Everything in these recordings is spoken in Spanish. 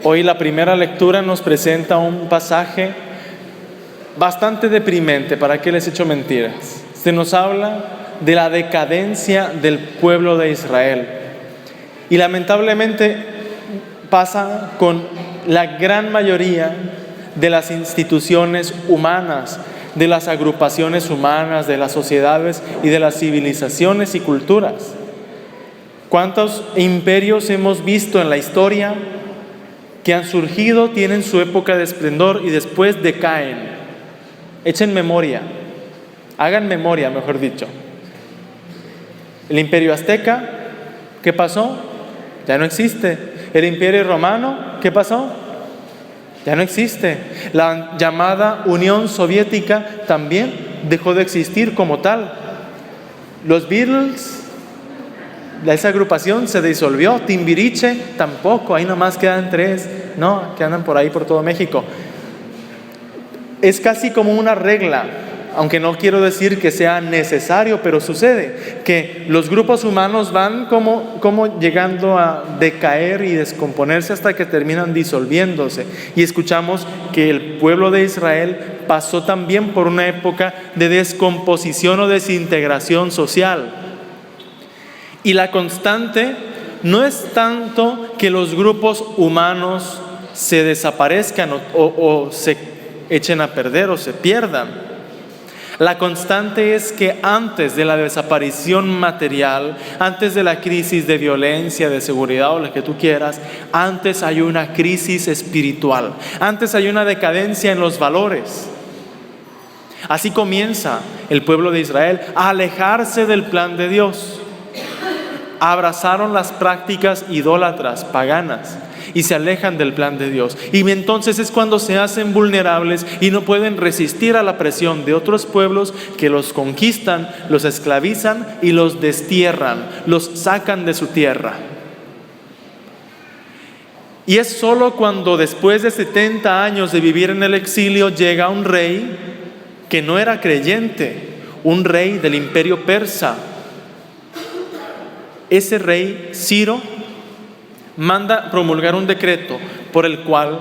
Hoy la primera lectura nos presenta un pasaje bastante deprimente, ¿para qué les echo mentiras? Se nos habla de la decadencia del pueblo de Israel. Y lamentablemente pasa con la gran mayoría de las instituciones humanas, de las agrupaciones humanas, de las sociedades y de las civilizaciones y culturas. ¿Cuántos imperios hemos visto en la historia que han surgido, tienen su época de esplendor y después decaen? Echen memoria, hagan memoria, mejor dicho. El Imperio Azteca, ¿qué pasó? Ya no existe. El Imperio Romano, ¿qué pasó? Ya no existe. La llamada Unión Soviética también dejó de existir como tal. Los Beatles, esa agrupación se disolvió. Timbiriche tampoco, ahí nomás quedan 3, ¿no? Que andan por ahí por todo México. Es casi como una regla, aunque no quiero decir que sea necesario, pero sucede que los grupos humanos van como llegando a decaer y descomponerse hasta que terminan disolviéndose. Y escuchamos que el pueblo de Israel pasó también por una época de descomposición o desintegración social. Y la constante no es tanto que los grupos humanos se desaparezcan o se echen a perder o se pierdan. La constante es que antes de la desaparición material, antes de la crisis de violencia, de seguridad o la que tú quieras, antes hay una crisis espiritual, antes hay una decadencia en los valores. Así comienza el pueblo de Israel a alejarse del plan de Dios. Abrazaron las prácticas idólatras, paganas, y se alejan del plan de Dios. Y entonces es cuando se hacen vulnerables y no pueden resistir a la presión de otros pueblos que los conquistan, los esclavizan y los destierran, los sacan de su tierra. Y es solo cuando después de 70 años de vivir en el exilio llega un rey que no era creyente, un rey del imperio persa. Ese rey, Ciro, manda promulgar un decreto por el cual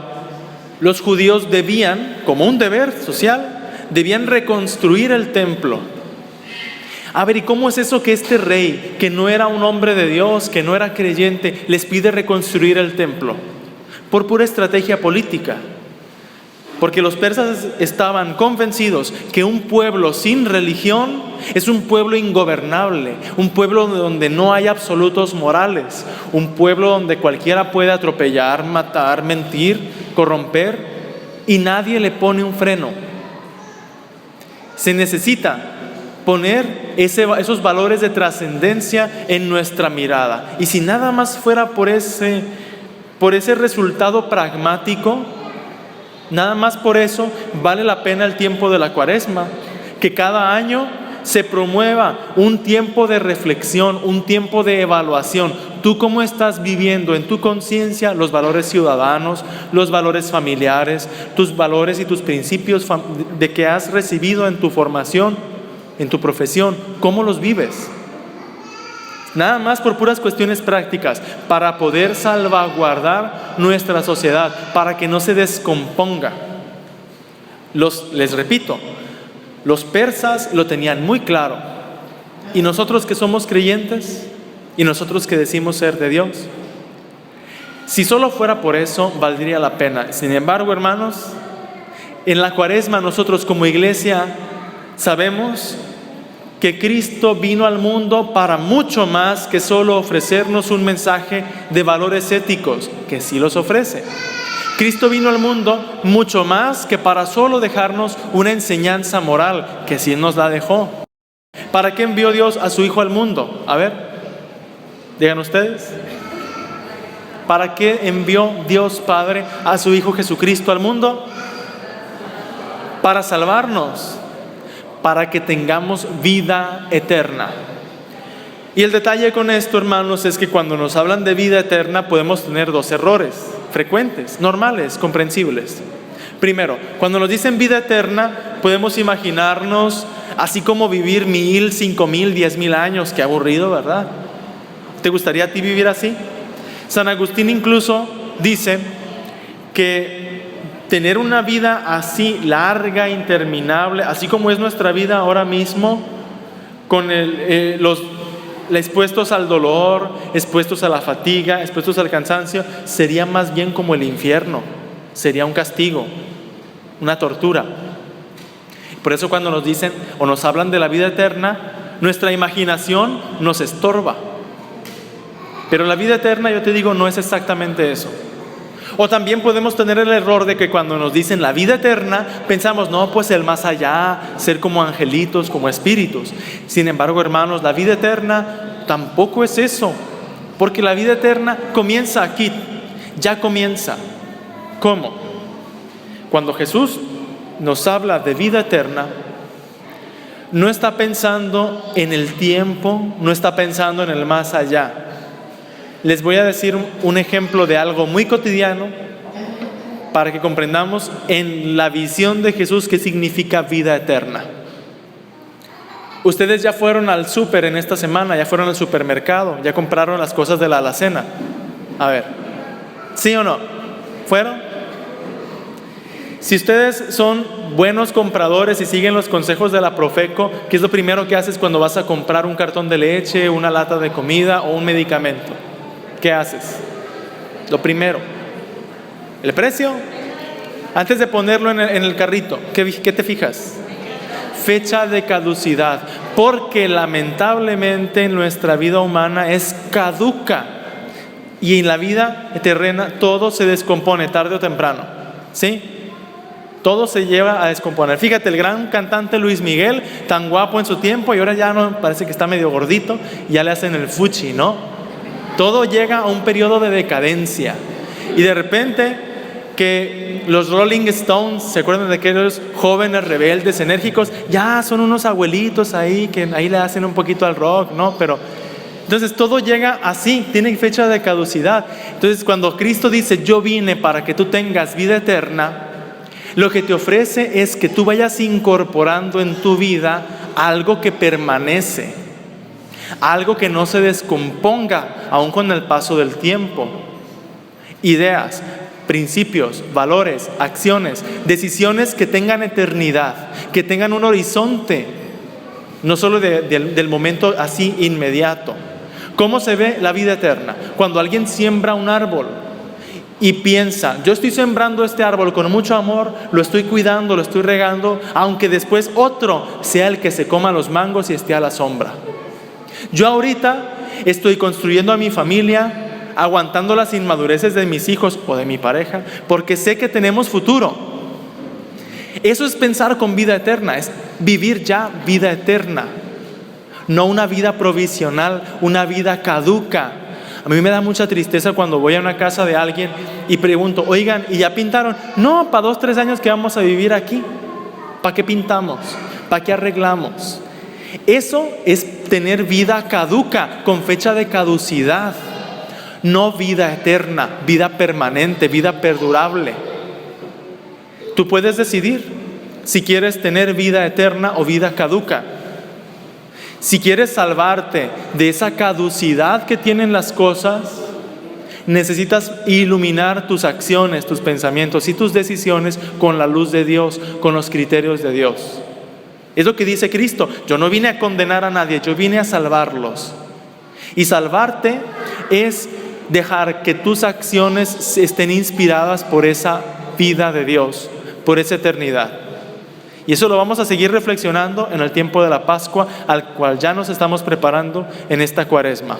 los judíos debían, como un deber social, debían reconstruir el templo. A ver, ¿y cómo es eso que este rey, que no era un hombre de Dios, que no era creyente, les pide reconstruir el templo? Por pura estrategia política. Porque los persas estaban convencidos que un pueblo sin religión es un pueblo ingobernable, un pueblo donde no hay absolutos morales, un pueblo donde cualquiera puede atropellar, matar, mentir, corromper y nadie le pone un freno. Se necesita poner esos valores de trascendencia en nuestra mirada. Y si nada más fuera por ese resultado pragmático, nada más por eso vale la pena el tiempo de la Cuaresma, que cada año se promueva un tiempo de reflexión, un tiempo de evaluación. ¿Tú cómo estás viviendo en tu conciencia los valores ciudadanos, los valores familiares, tus valores y tus principios de que has recibido en tu formación, en tu profesión? ¿Cómo los vives? Nada más por puras cuestiones prácticas, para poder salvaguardar nuestra sociedad, para que no se descomponga. Les repito, los persas lo tenían muy claro. Y nosotros que somos creyentes, y nosotros que decimos ser de Dios, si solo fuera por eso, valdría la pena. Sin embargo, hermanos, en la Cuaresma nosotros como iglesia sabemos que Cristo vino al mundo para mucho más que solo ofrecernos un mensaje de valores éticos, que sí los ofrece. Cristo vino al mundo mucho más que para solo dejarnos una enseñanza moral, que sí nos la dejó. ¿Para qué envió Dios a su Hijo al mundo? A ver, digan ustedes. ¿Para qué envió Dios Padre a su Hijo Jesucristo al mundo? Para salvarnos, para que tengamos vida eterna. Y el detalle con esto, hermanos, es que cuando nos hablan de vida eterna podemos tener 2 errores frecuentes, normales, comprensibles. Primero, cuando nos dicen vida eterna, podemos imaginarnos así como vivir 1000, 5000, 10,000 años. Qué aburrido, ¿verdad? ¿Te gustaría a ti vivir así? San Agustín incluso dice que tener una vida así larga, interminable, así como es nuestra vida ahora mismo, con expuestos al dolor, expuestos a la fatiga, expuestos al cansancio, sería más bien como el infierno, sería un castigo, una tortura. Por eso cuando nos dicen o nos hablan de la vida eterna, nuestra imaginación nos estorba. Pero la vida eterna, yo te digo, no es exactamente eso. O también podemos tener el error de que cuando nos dicen la vida eterna, pensamos, no, pues el más allá, ser como angelitos, como espíritus. Sin embargo, hermanos, la vida eterna tampoco es eso, porque la vida eterna comienza aquí, ya comienza. ¿Cómo? Cuando Jesús nos habla de vida eterna, no está pensando en el tiempo, no está pensando en el más allá. Les voy a decir un ejemplo de algo muy cotidiano para que comprendamos en la visión de Jesús qué significa vida eterna. Ustedes ya fueron al súper en esta semana, ya fueron al supermercado, ya compraron las cosas de la alacena. A ver, ¿sí o no? ¿Fueron? Si ustedes son buenos compradores y siguen los consejos de la Profeco, ¿qué es lo primero que haces cuando vas a comprar un cartón de leche, una lata de comida o un medicamento? ¿Qué haces? Lo primero, el precio. Antes de ponerlo en el carrito, ¿qué te fijas? Fecha de caducidad, porque lamentablemente en nuestra vida humana es caduca, y en la vida terrena todo se descompone tarde o temprano, ¿sí? Todo se lleva a descomponer. Fíjate, el gran cantante Luis Miguel, tan guapo en su tiempo, y ahora ya no, parece que está medio gordito, ya le hacen el fuchi, ¿no? Todo llega a un periodo de decadencia. Y de repente que los Rolling Stones, ¿se acuerdan de aquellos jóvenes rebeldes, enérgicos? Ya son unos abuelitos ahí, que ahí le hacen un poquito al rock, ¿no? Pero entonces todo llega así, tiene fecha de caducidad. Entonces cuando Cristo dice, yo vine para que tú tengas vida eterna, lo que te ofrece es que tú vayas incorporando en tu vida algo que permanece, algo que no se descomponga aún con el paso del tiempo. Ideas, principios, valores, acciones, decisiones que tengan eternidad, que tengan un horizonte, no solo del momento así inmediato. ¿Cómo se ve la vida eterna? Cuando alguien siembra un árbol y piensa, yo estoy sembrando este árbol con mucho amor, lo estoy cuidando, lo estoy regando, aunque después otro sea el que se coma los mangos y esté a la sombra. Yo ahorita estoy construyendo a mi familia, aguantando las inmadureces de mis hijos o de mi pareja, porque sé que tenemos futuro. Eso es pensar con vida eterna, es vivir ya vida eterna, no una vida provisional, una vida caduca. A mí me da mucha tristeza cuando voy a una casa de alguien y pregunto, oigan, ¿y ya pintaron? No, para 2, 3 años que vamos a vivir aquí. ¿Para qué pintamos? ¿Para qué arreglamos? Eso es tener vida caduca, con fecha de caducidad. No vida eterna, vida permanente, vida perdurable. Tú puedes decidir si quieres tener vida eterna o vida caduca. Si quieres salvarte de esa caducidad que tienen las cosas, necesitas iluminar tus acciones, tus pensamientos y tus decisiones con la luz de Dios, con los criterios de Dios. Es lo que dice Cristo, yo no vine a condenar a nadie, yo vine a salvarlos. Y salvarte es dejar que tus acciones estén inspiradas por esa vida de Dios, por esa eternidad. Y eso lo vamos a seguir reflexionando en el tiempo de la Pascua, al cual ya nos estamos preparando en esta Cuaresma.